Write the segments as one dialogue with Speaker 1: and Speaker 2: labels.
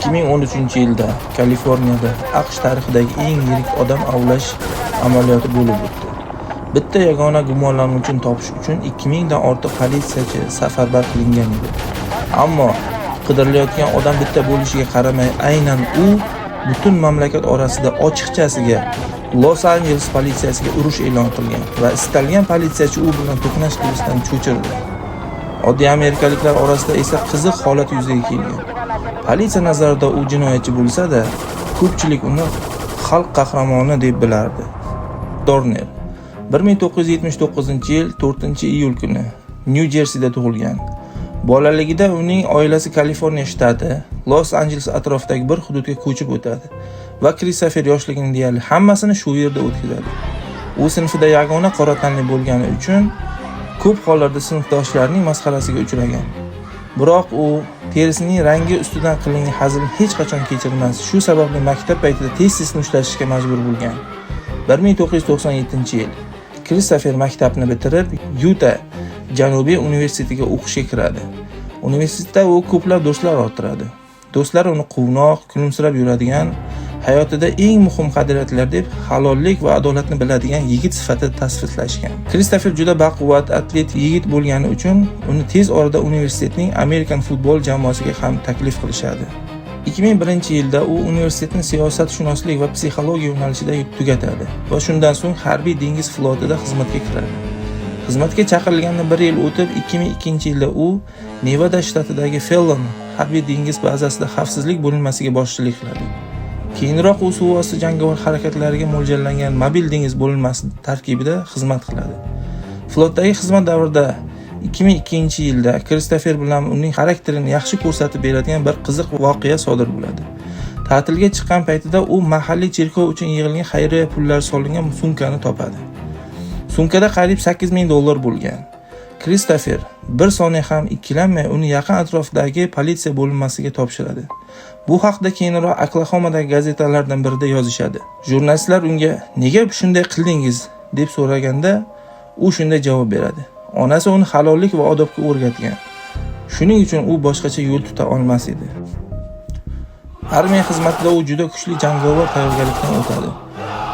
Speaker 1: 2013-yilda Kaliforniyada AQSh tarixidagi eng yirik odam ovlash amaliyoti bo'lib o'tdi. Bitta yagona gumonlanuvchini topish uchun 2000 dan ortiq politsiyachi safarbar qilingan edi. Ammo qidirilayotgan odam bitta bo'lishiga qaramay, aynan u butun mamlakat orasida ochiqchasiga Los Angeles politsiyasiga urush e'lon qilgan va istalgan politsiyachi u bilan to'qnash qilishdan cho'chirdi. Oddiy amerikaliklar orasida esa qiziq holat yuzaga kelgan. Politsiya nazarida u jinoyatchi bo'lsa-da, ko'pchilik uni xalq qahramoni deb bilardi. Dorner 1979-yil 4-iyul kuni Nyu-Jersida tug'ilgan. Bolaligida uning oilasi Kaliforniya shtati Los Angeles atrofidagi bir hududga ko'chib o'tadi va Kristofer yoshligining deyarli hammasini shu yerda o'tkazadi. U sinfida yagona qora tanli bo'lgani uchun ko'p hollarda sinfdoshlarining masxarasiga uchragan. Biroq u terisining rangi ustidan qilingan hazilni hech qachon kechirmas. Shu sababli maktab paytida tez-tez mushtlashishga majbur bo'lgan. 1997-yil Kristofer maktabni bitirib, Yuta Janubiy universitetiga o'qishga kiradi. Universitetda u ko'plab do'stlar orttiradi. Do'stlar uni quvnoq, kulimsirab yuradigan, hayotida eng muhim qadriyatlar deb halollik va adolatni biladigan yigit sifatida tasvirlashgan. Kristofer juda baquvvat, atlet yigit bo'lgani uchun uni tez orada universitetning Amerikan futbol jamoasiga ham taklif qilishadi. 2001-yilda u universitetni siyosatshunoslik va psixologiya yo'nalishida tugatadi va shundan so'ng harbiy dengiz flotida xizmatga kiradi. Xizmatga chaqirilganidan 1 yil o'tib, 2002-yilda u Nevada shtatidagi Fallon harbiy dengiz bazasida xavfsizlik bo'linmasiga boshchilik qiladi. Keyinroq u suv osti jangovar harakatlariga mo'ljallangan mobil dengiz bo'linmasi tarkibida xizmat qiladi. Flotdagi xizmat davrida 2002-yilda Kristofer bilan uning xarakterini yaxshi ko'rsatib beradigan bir qiziq voqea sodir bo'ladi. Ta'tilga chiqqan paytida u mahalliy cherkov uchun yig'ilgan xayriya pullari solingan sumkani topadi. Sumkada qariyb $8000 bo'lgan. Kristofer bir soniya ham ikkilanmay uni yaqin atrofdagi politsiya bo'linmasiga topshiradi. Bu haqda keyinroq Oklahomadagi gazetalardan birida yozishadi. Jurnalistlar unga "Nega shunday qildingiz?" deb so'raganda, u shunday javob beradi: "Onasi uni halollik va odobga o'rgatgan. Shuning uchun u boshqacha yo'l tuta olmas edi." Armiya xizmatida u juda kuchli jangovar tayyorgarlikdan o'tadi.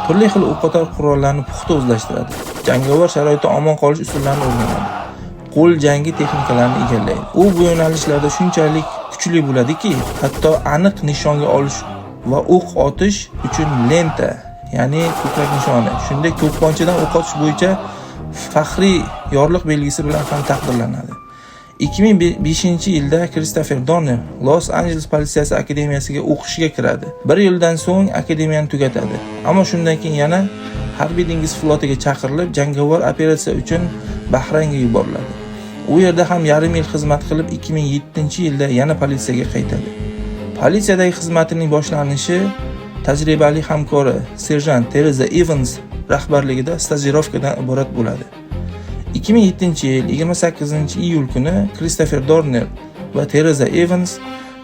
Speaker 1: Turli xil o'q-otar qurollarni puxta o'zlashtiradi. Jangovar sharoitda omon qolish usullarini o'rganadi. Qo'l jangi texnikalarini egallaydi. U bu yo'nalishlarda shunchalik kuchli bo'ladiki, hatto aniq nishonga olish va o'q otish uchun lenta, ya'ni ko'krak nishoni, shunday to'pponchadan o'q otish bo'yicha faxriy yorliq belgisi bilan ham taqdirlanadi. 2005-yilda Kristofer Dorner Los Angeles politsiyasi akademiyasiga o'qishga kiradi. 1 yildan so'ng akademiyani tugatadi. Ammo shundan keyin yana harbiy dengiz flotiga chaqirilib, jangovar operatsiya uchun Bahraynga yuboriladi. U yerda ham yarim yil xizmat qilib, 2007-yilda yana politsiyaga qaytadi. Politsiyadagi xizmatining boshlanishi tajribali hamkori serjant Tereza Evans rahbarligida stajirovkadan iborat bo'ladi. 2007-yil 28-iyul kuni Kristofer Dorner va Tereza Evans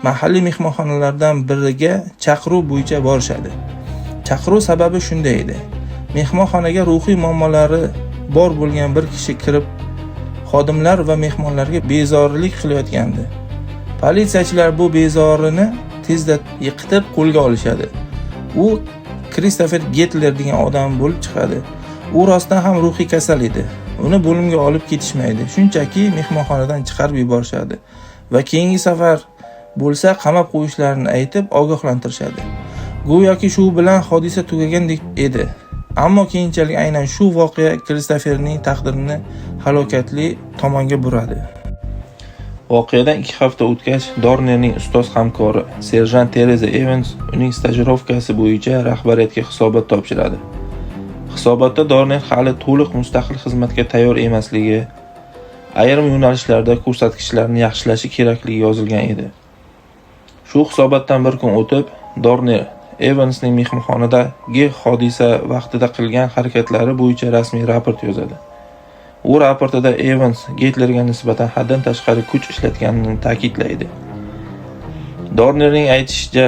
Speaker 1: mahalliy mehmonxonalardan biriga chaqiruv bo'yicha borishadi. Chaqiruv sababi shunday edi. Mehmonxonaga ruhiy muammolari bor bo'lgan bir kishi kirib, xodimlar va mehmonlarga bezorilik qilayotgandi. Politsiyachilar bu bezorini tezda yiqitib qo'lga olishadi. U Kristofer Getler degan odam bo'lib chiqadi. U rostdan ham ruhiy kasal edi. Uni bo'limga olib ketishmaydi. Shunchaki mehmonxonadan chiqarib yuborishadi va keyingi safar bo'lsa qamab qo'yishlarini aytib ogohlantirishadi. Go'yoki shu bilan hodisa tugagandek edi. Ammo keyinchalik aynan shu voqea Kristoferning taqdirini halokatli tomonga buradi. Voqeadan 2 hafta o'tgach, Dornerning ustoz hamkori serjant Tereza Evans uning stajirovkasi bo'yicha rahbariyatga hisobot topshiradi. Hisobotda Dorner hali to'liq mustaqil xizmatga tayyor emasligi, ayrim yo'nalishlarda ko'rsatkichlarni yaxshilashi kerakligi yozilgan edi. Shu hisobotdan bir kun o'tib, Dorner Evansning mehmonxonadagi hodisa vaqtida qilgan harakatlari bo'yicha rasmiy raport yozadi. U raportida Evans Getlerga nisbatan haddan tashqari kuch ishlatganini ta'kidlaydi. Dornerning aytishicha,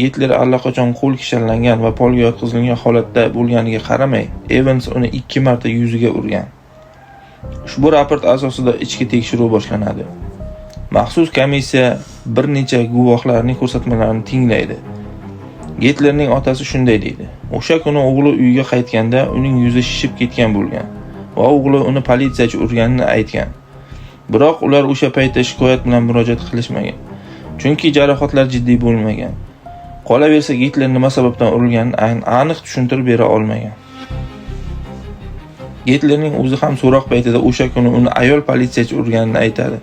Speaker 1: Getler allaqachon qo'l kishanlangan va polga yotqizilgan holatda bo'lganiga qaramay, Evans uni 2 marta yuziga urgan. Ushbu raport asosida ichki tekshiruv boshlanadi. Maxsus komissiya bir necha guvohlarning ko'rsatmalarini tinglaydi. Gitlerning otasi shunday deydi: o'sha kuni o'g'li uyga qaytganda uning yuzi shishib ketgan bo'lgan va o'g'li uni politsiyachi urganini aytgan. Biroq ular o'sha paytda shikoyat bilan murojaat qilishmagan, chunki jarohatlar jiddiy bo'lmagan. Qolaversa, Gitler nima sababdan urilganini aniq tushuntirib bera olmagan. Gitlerning o'zi ham so'roq paytida o'sha kuni uni ayol politsiyachi urganini aytadi.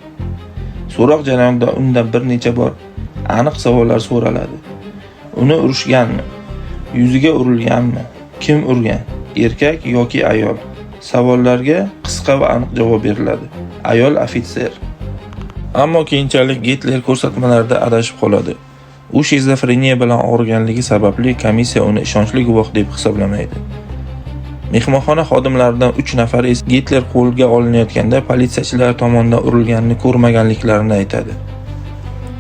Speaker 1: So'roq jarayonida undan bir necha bor aniq savollar so'raladi. Uni urishganmi? Yuziga urilganmi? Kim urgan? Erkak yoki ayol? Savollarga qisqa va aniq javob beriladi. Ayol ofitser. Ammo keyinchalik Gitler ko'rsatmalarida adashib qoladi. U shizofreniya bilan og'riganligi sababli komissiya uni ishonchli guvoh deb hisoblamaydi. Mehmonxona xodimlaridan 3 nafari esa Gitler qo'lga olinayotganda politsiyachilar tomonidan urilganini ko'rmaganliklarini aytadi.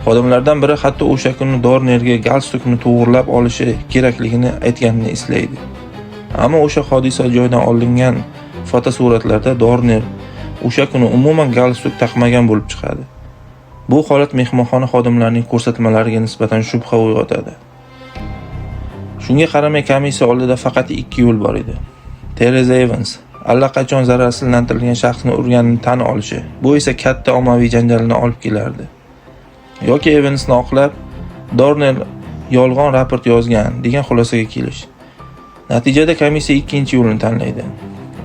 Speaker 1: Xodimlardan biri hatto o'sha kuni Dornerga galstukni to'g'rilab olishi kerakligini aytganini eslaydi. Ammo o'sha hodisa joyidan olingan fotosuratlarda Dorner o'sha kuni umuman galstuk taqmagan bo'lib chiqadi. Bu holat mehmonxona xodimlarining ko'rsatmalariga nisbatan shubha uyg'otadi. Shunga qaramay komissiya oldida faqat 2 yo'l bor edi. Tereza Evans allaqachon zararsizlantirilgan shaxsni urganini tan olishi. Bu esa katta ommaviy janjalni olib kelardi. Yoki Evansni oqlab, Dorner yolg'on raport yozgan degan xulosaga kelish. Natijada komissiya ikkinchi yo'lni tanlaydi.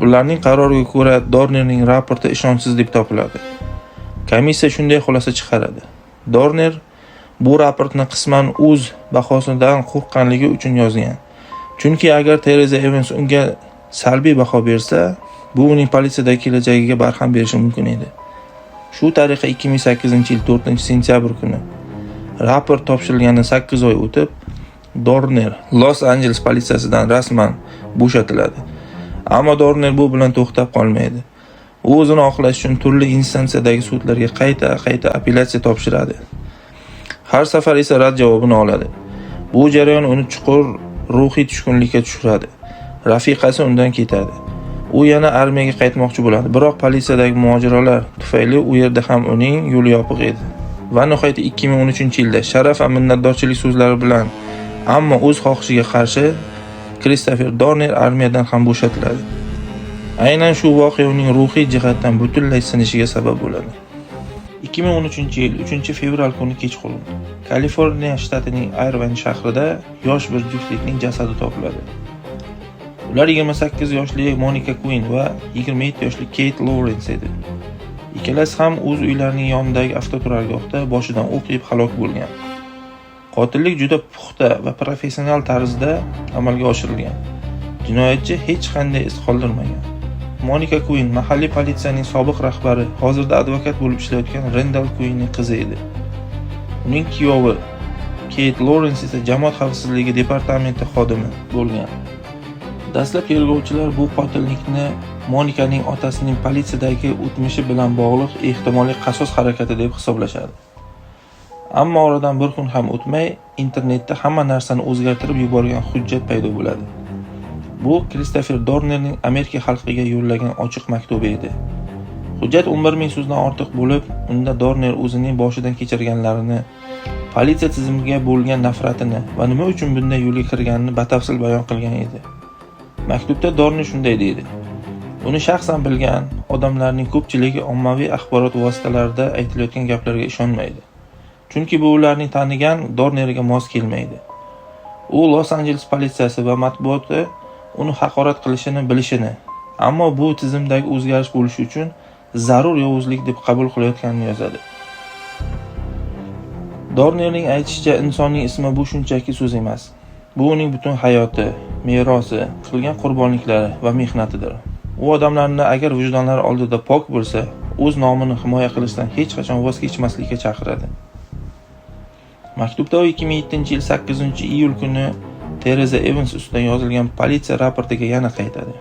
Speaker 1: Ularning qaroriga ko'ra Dornerning raporti ishonchsiz deb topiladi. Komissiya shunday xulosa chiqaradi: Dorner bu raportni qisman o'z bahosidan qo'rqqanligi uchun yozgan. Chunki agar Tereza Evans unga salbiy baho bersa, bu uning politsiyadagi kelajagiga barham berishi mumkin edi. Shu tariqa 2008-yil 4-sentyabr kuni raport topshirilganidan 8 oy o'tib, Dorner Los Angeles politsiyasidan rasman bo'shatiladi. Ammo Dorner bu bilan to'xtab qolmaydi. U o'zini oqlash uchun turli instansiyadagi sudlarga qayta apellyatsiya topshiradi. Har safar esa rad javobini oladi. Bu jarayon uni chuqur ruhiy tushkunlikka tushiradi. Rafiqasi undan ketadi. U yana armiyaga qaytmoqchi bo'ladi, biroq politsiyadagi mojarolar tufayli u yerda ham uning yo'li yopiq edi. Va nihoyat 2013-yilda sharaf va minnatdorchilik so'zlari bilan, ammo o'z xohishiga qarshi Kristofer Dorner armiyadan ham bo'shatiladi. Aynan shu voqea uning ruhiy jihatdan butunlay sinishiga sabab bo'ladi. 2013-yil 3-fevral kuni kechqurun Kaliforniya shtatining Irvine shahrida yosh bir juftlikning jasadi topiladi. Ular 28 yoshli Monica Quinn va 27 yoshli Kate Lawrence edi. Ikkalasi ham o'z uylarining yonidagi avtoturargohda boshidan o'q yeb halok bo'lgan. Qotillik juda puxta va professional tarzda amalga oshirilgan. Jinoyatchi hech qanday iz qoldirmagan. Monica Quinn mahalliy politsiyaning sobiq rahbari, hozirda advokat bo'lib ishlayotgan Randall Quinnning qizi edi. Uning kuyovi Kate Lawrence esa jamoat xavfsizligi departamenti xodimi bo'lgan. Dastlab tergovchilar bu qotillikni Monikaning otasining politsiyadagi o'tmishi bilan bog'liq ehtimoliy qasos harakati deb hisoblashadi. Ammo oradan bir kun ham o'tmay internetda hamma narsani o'zgartirib yuborgan hujjat paydo bo'ladi. Bu Kristofer Dornerning Amerika xalqiga yo'llagan ochiq maktubi edi. Hujjat 11,000 so'zdan ortiq bo'lib, unda Dorner o'zining boshidan kechirganlarini, politsiya tizimiga bo'lgan nafratini va nima uchun bunday yo'lga kirganini batafsil bayon qilgan edi. Maktubda Dorner shunday deydi: uni shaxsan bilgan odamlarning ko'pchiligi ommaviy axborot vositalarida aytilayotgan gaplarga ishonmaydi. Chunki bu ularning tanigan Dornerga mos kelmaydi. U Los Angeles politsiyasi va matbuoti uni haqorat qilishini bilishini, ammo bu tizimdagi o'zgarish bo'lishi uchun zarur yovuzlik deb qabul qilayotganini yozadi. Dornerning aytishicha, insonning ismi bu shunchaki so'z emas. Bu uning butun hayoti, merosi, qilgan qurbonliklari va mehnatidir. U odamlarni agar vijdonlari oldida pok bo'lsa, o'z nomini himoya qilishdan hech qachon voz kechmaslikka chaqiradi. Maktubda 2007-yil 8-iyul kuni Tereza Evans ustidan yozilgan politsiya raportiga yana qaytadi.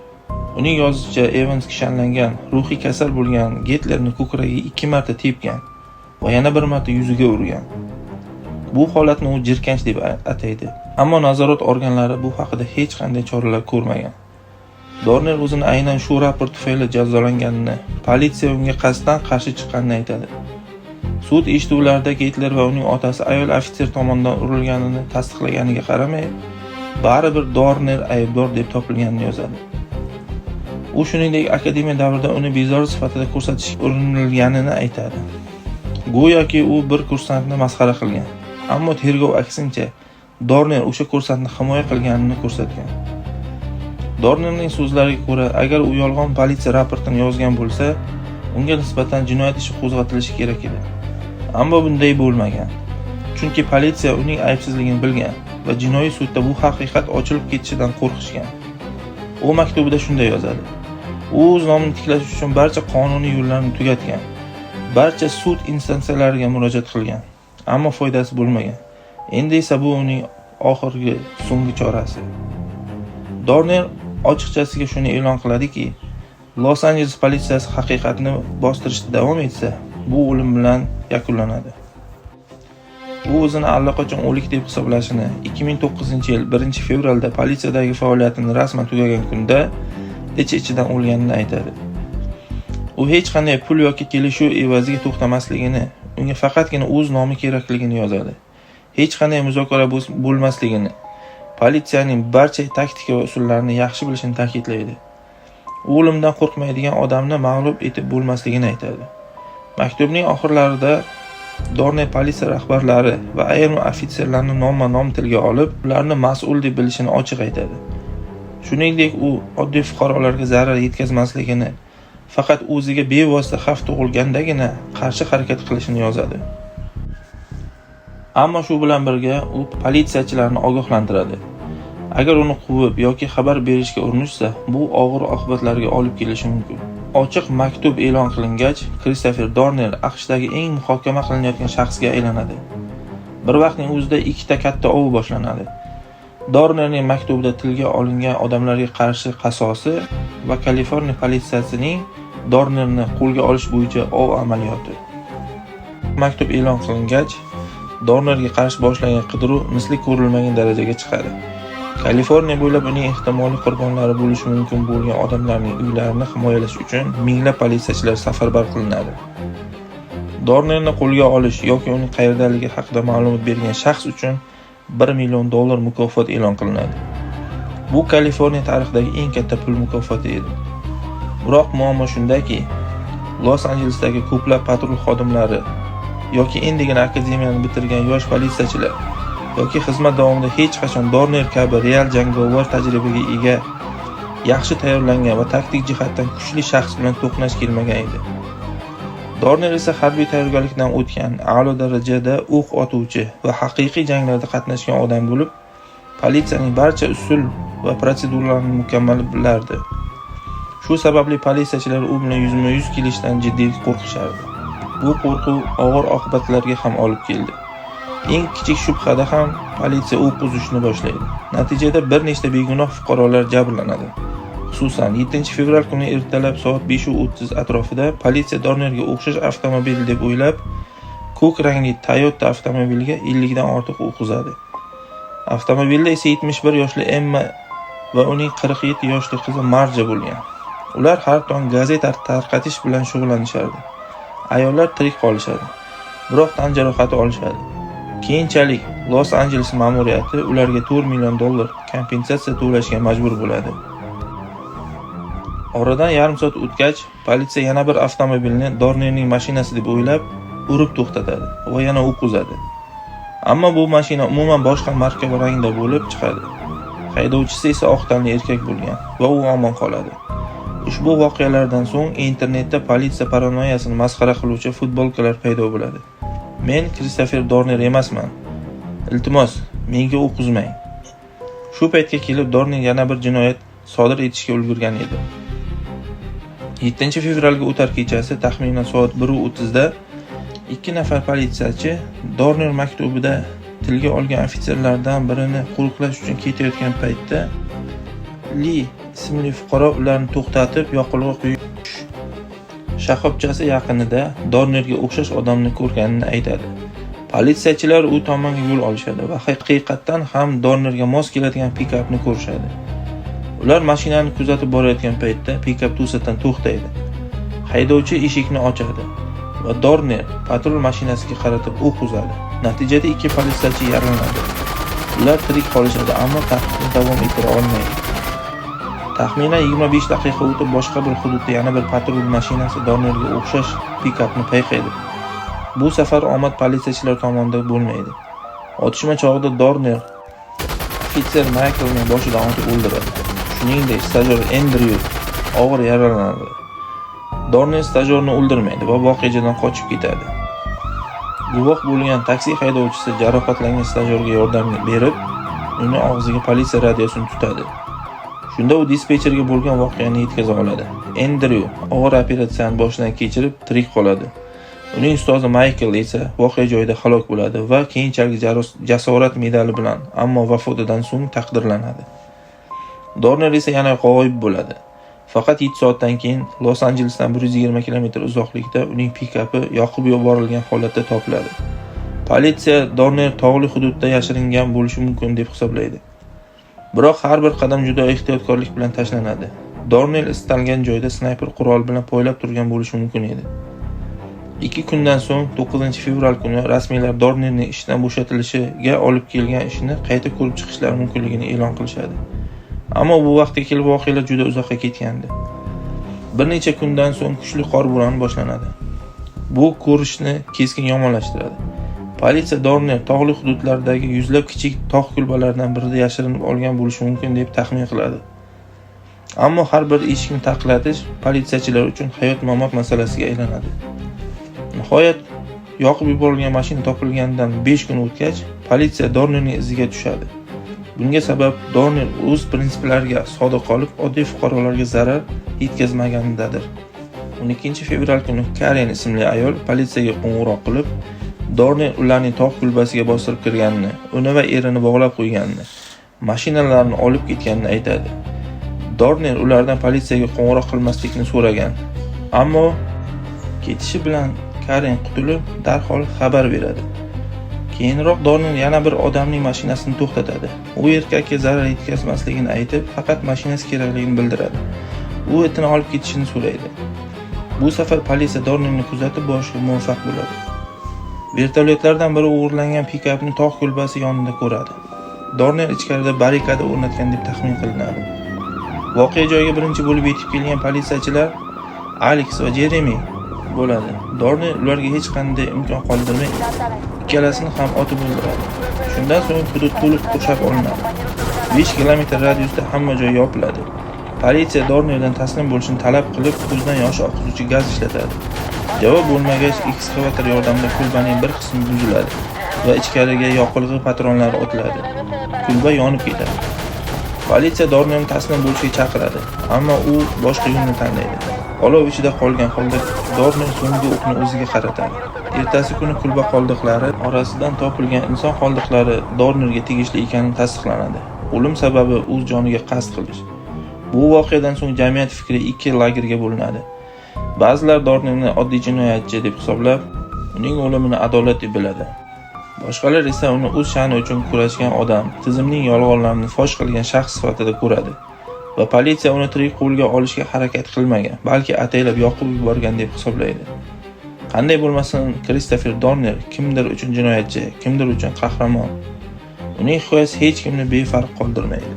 Speaker 1: Uning yozishicha, Evans kishanlangan, ruhiy kasal bo'lgan Gitlerni ko'kragiga 2 marta tepgan va yana bir marta yuziga urgan. Bu holatni u jirkanch deb ataydi. Ammo nazorat organlari bu haqida hech qanday choralar ko'rmagan. Dorner o'zini aynan shu raport tufayli jazolanganini, politsiya unga qasddan qarshi chiqqanini aytadi. Sud eshituvlarida Gitler va uning otasi ayol ofitser tomonidan urilganini tasdiqlaganiga qaramay, baribir Dorner aybdor deb topilganini yozadi. U shuningdek akademiya davrida uni bezori sifatida ko'rsatishga urinilganini aytadi. Go'yoki u bir kursantni masxara qilgan. Ammo tergov aksincha Dorner o'sha kursantni himoya qilganini ko'rsatgan. Dornerning so'zlariga ko'ra, agar u yolg'on politsiya raportini yozgan bo'lsa, unga nisbatan jinoyat ishi qo'zg'atilishi kerak edi. Ammo bunday bo'lmagan. Chunki politsiya uning aybsizligini bilgan va jinoiy sudda bu haqiqat ochilib ketishidan qo'rqishgan. U maktubida shunday yozadi: u o'z nomini tiklash uchun barcha qonuniy yo'llarni tugatgan, barcha sud instansiyalariga murojaat qilgan, ammo foydasi bo'lmagan. Endi esa bu uning so'nggi chorasi. Dorner ochiqchasiga shuni e'lon qiladiki, Los Anjeles politsiyasi haqiqatni bostirishda davom etsa, bu o'lim bilan yakunlanadi. U o'zini allaqachon o'lik deb hisoblashini 2009-yil 1-fevralda politsiyadagi faoliyatini rasman tugagan kunda ich-ichidan o'lganini aytadi. U hech qanday pul yoki kelishuv evaziga to'xtamasligini, unga faqatgina o'z nomi kerakligini yozadi. Hech qanday muzokara bo'lmasligini, politsiyaning barcha taktika va usullarini yaxshi bilishini ta'kidlaydi. U o'limdan qo'rqmaydigan odamni mag'lub etib bo'lmasligini aytadi. Maktubning oxirlarida Dorner politsiya rahbarlari va ayrim ofitserlarni nomma-nom tilga olib, ularni mas'ul deb bilishini ochiq aytadi. Shuningdek, u oddiy fuqarolarga zarar yetkazmasligini, faqat o'ziga bevosita xavf tug'ilgandagina qarshi harakat qilishini yozadi. Ammo shu bilan birga u politsiyachilarni ogohlantiradi. Agar uni quvib yoki xabar berishga urinishsa, bu og'ir oqibatlarga olib kelishi mumkin. Ochiq maktub e'lon qilingach, Christopher Dorner AQShdagi eng muhokama qilinayotgan shaxsga aylanadi. Bir vaqtning o'zida ikkita katta ov boshlanadi. Dornerning maktubida tilga olingan odamlarga qarshi qasosi va Kaliforniya politsiyasining Dornerni qo'lga olish bo'yicha ov amaliyoti. Maktub e'lon qilingach, Dornerga qarshi boshlangan qidiruv misli ko'rilmagan darajaga chiqadi. Kaliforniya bo'ylab uning ehtimoliy qurbonlari bo'lishi mumkin bo'lgan odamlarning uylarini himoyalash uchun minglab politsiyachilar safarbar qilinadi. Dornerni qo'lga olish yoki uning qayerdaligi haqida ma'lumot bergan shaxs uchun $1 million mukofot e'lon qilinadi. Bu Kaliforniya tarixidagi eng katta pul mukofoti edi. Biroq muammo shundaki, Los Anjelesdagi ko'plab patrul xodimlari yoki endigina akademiyani bitirgan yosh politsiyachilar yoki xizmat davomida hech qachon Dorner kabi real jangovar tajribaga ega, yaxshi tayyorlangan va taktik jihatdan kuchli shaxs bilan to'qnash kelmagan edi. Dorner esa harbiy tayyorgarlikdan o'tgan, a'lo darajada o'q otuvchi va haqiqiy janglarda qatnashgan odam bo'lib, politsiyaning barcha usul va protseduralarini mukammal bilardi. Shu sababli politsiyachilar u bilan yuzma-yuz kelishdan jiddiy qo'rqishardi. Bu qo'rquv og'ir oqibatlarga ham olib keldi. Eng kichik shubhada ham politsiya o'q uzishni boshlaydi. Natijada bir nechta begunoh fuqarolar jabrlanadi. Xususan, 7-fevral kuni ertalab soat 5:30 atrofida politsiya Dornerga o'xshash avtomobil deb o'ylab, ko'k rangli Toyota avtomobiliga 50 dan ortiq o'q uzadi. Avtomobilda esa 71 yoshli Emma va uning 47 yoshli qizi Marja bo'lgan. Ular har tong gazeta tarqatish bilan shug'ullanishardi. Ayollar tirik qolishadi, biroq tan jarohati olishadi. Keyinchalik Los Anjeles ma'muriyati ularga $4 million kompensatsiya to'lashga majbur bo'ladi. Oradan yarim soat o'tgach, politsiya yana bir avtomobilni Dornerning mashinasi deb o'ylab, urib to'xtatadi va yana o'q uzadi. Ammo bu mashina umuman boshqa marka va rangda bo'lib chiqadi. Haydovchisi esa oq tanli erkak bo'lgan va u omon qoladi. Ushbu voqealardan so'ng internetda politsiya paranoyasini masxara qiluvchi futbolkalar paydo bo'ladi. Men Christopher Dorner emasman. Iltimos, menga o'q uzmang. Shu paytga kelib Dorner yana bir jinoyat sodir etishga ulgurgan edi. 7-fevralga o'tar kechasi taxminan soat 1:30 da 2 nafar politsiyachi Dorner maktubida tilga olgan ofitserlardan birini qo'riqlash uchun ketayotgan paytda Li ismli fuqaro ularni to'xtatib, yoqilg'i quyish shoxobchasi yaqinida Dornerga o'xshash odamni ko'rganini aytadi. Politsiyachilar u tomonga yo'l olishadi va haqiqatan ham Dornerga mos keladigan pikapni ko'rishadi. Ular mashinani kuzatib borayotgan paytda pikap to'satdan to'xtaydi. Haydovchi eshikni ochadi va Dorner patrul mashinasiga qaratib o'q uzadi. Natijada 2 politsiyachi yaralanadi. Ular tirik qolishadi, ammo tahdidni davom ettira olmaydi. Taxminan 25 daqiqa o'tib boshqa bir hududda yana bir patrul mashinasi Dornerga o'xshash pikapni payqaydi. Bu safar omad politsiyachilar tomonidan bo'lmaydi. Otishma chog'ida Dorner ofitser Mayklning boshidan otib o'ldiradi. Shuningdek, stajyor Endryu og'ir yaralanadi. Dorner stajyorni o'ldirmaydi va voqea joyidan qochib ketadi. Guvoh bo'lgan taksi haydovchisi jarohatlangan stajyorga yordam berib, uni og'ziga politsiya radiosini tutadi. Shunda u dispetcherga bo'lgan voqeani yetkaza oladi. Endryu og'ir operatsiyani boshdan kechirib tirik qoladi. Uning ustozi Michael esa voqea joyida halok bo'ladi va keyinchalik jasorat medali bilan, ammo vafotidan so'ng taqdirlanadi. Dorner esa yana g'oyib bo'ladi. Faqat 7 soatdan keyin Los-Anjelesdan 120 km uzoqlikda uning pikapi yoqib yuborilgan holatda topiladi. Politsiya Dorner tog'li hududda yashiringan bo'lishi mumkin deb hisoblaydi. Biroq har bir qadam juda ehtiyotkorlik bilan tashlanadi. Dorner istalgan joyda snayper qurol bilan poylab turgan bo'lishi mumkin edi. 2 kundan so'ng 9-fevral kuni rasmiylar Dornerning ishdan bo'shatilishiga olib kelgan ishni qayta ko'rib chiqishlari mumkinligini e'lon qilishadi. Ammo bu vaqtga kelib voqealar juda uzoqqa ketgandi. Bir necha kundan so'ng kuchli qor bo'roni boshlanadi. Bu ko'rishni keskin yomonlashtiradi. Politsiya Dorner tog'li hududlardagi yuzlab kichik tog' kulbalaridan birida yashirinib olgan bo'lishi mumkin deb taxmin qiladi. Ammo har bir eshikni taqlatish politsiyachilar uchun hayot-mamot masalasiga aylanadi. Nihoyat yoqib yuborilgan mashina topilganidan 5 kun o'tgach, politsiya Dornerning iziga tushadi. Bunga sabab Dorner o'z prinsiplariga sodiq qolib, oddiy fuqarolarga zarar yetkazmaganidadir. 12-fevral kuni Karen ismli ayol politsiyaga qo'ng'iroq qilib, Dorner ularning tog' kulbasiga bostirib kirganini, uni va erini bog'lab qo'yganini, mashinalarni olib ketganini aytadi. Dorner ulardan politsiyaga qo'ng'iroq qilmaslikni so'ragan, ammo ketishi bilan Karen qutulib, darhol xabar beradi. Keyinroq Dorner yana bir odamning mashinasini to'xtatadi. U erkakka zarar yetkazmasligini aytib, faqat mashinasi kerakligini bildiradi. U itini olib ketishini so'raydi. Bu safar politsiya Dornerni kuzatib borishga muvaffaq bo'ladi. Vertolyotlardan biri o'g'irlangan pikapni tog' kulbasi yonida ko'radi. Dorner ichkarida barrikada o'rnatgan deb taxmin qilinadi. Voqea joyiga birinchi bo'lib yetib kelgan politsiyachilar Alex va Jeremy bo'ladi. Dorner ularga hech qanday imkon qoldirmay, ikkalasini ham otib o'ldiradi. Shundan so'ng hudud to'liq qurshab olinadi. 5 kilometr radiusda hamma joy yopiladi. Politsiya Dornerdan taslim bo'lishini talab qilib, ko'zdan yosh oqizuvchi gaz ishlatadi. Javob bo'lmagach, ekskavator yordamida kulbaning bir qismi buziladi va ichkariga yoqilg'i patronlari otiladi. Kulba yonib ketadi. Politsiya Dornerni taslim bo'lishga chaqiradi, ammo u boshqa yo'lni tanlaydi. Olov ichida qolgan holda Dorner so'nggi o'qni o'ziga qaratadi. Ertasi kuni kulba qoldiqlari orasidan topilgan inson qoldiqlari Dornerga tegishli ekani tasdiqlanadi. O'lim sababi o'z joniga qasd qilish. Bu voqeadan so'ng jamiyat fikri 2 lagerga bo'linadi. Ba'zilar Dornerni oddiy jinoyatchi deb hisoblab, uning o'limini adolat deb biladi. Boshqalar esa uni o'z sha'ni uchun kurashgan odam, tizimning yolg'onlarini fosh qilgan shaxs sifatida ko'radi va politsiya uni tirik qo'lga olishga harakat qilmagan, balki ataylab yoqib yuborgan deb hisoblaydi. Qanday bo'lmasin, Kristofer Dorner kimdir uchun jinoyatchi, kimdir uchun qahramon. Uning hikoyasi hech kimni befarq qoldirmaydi.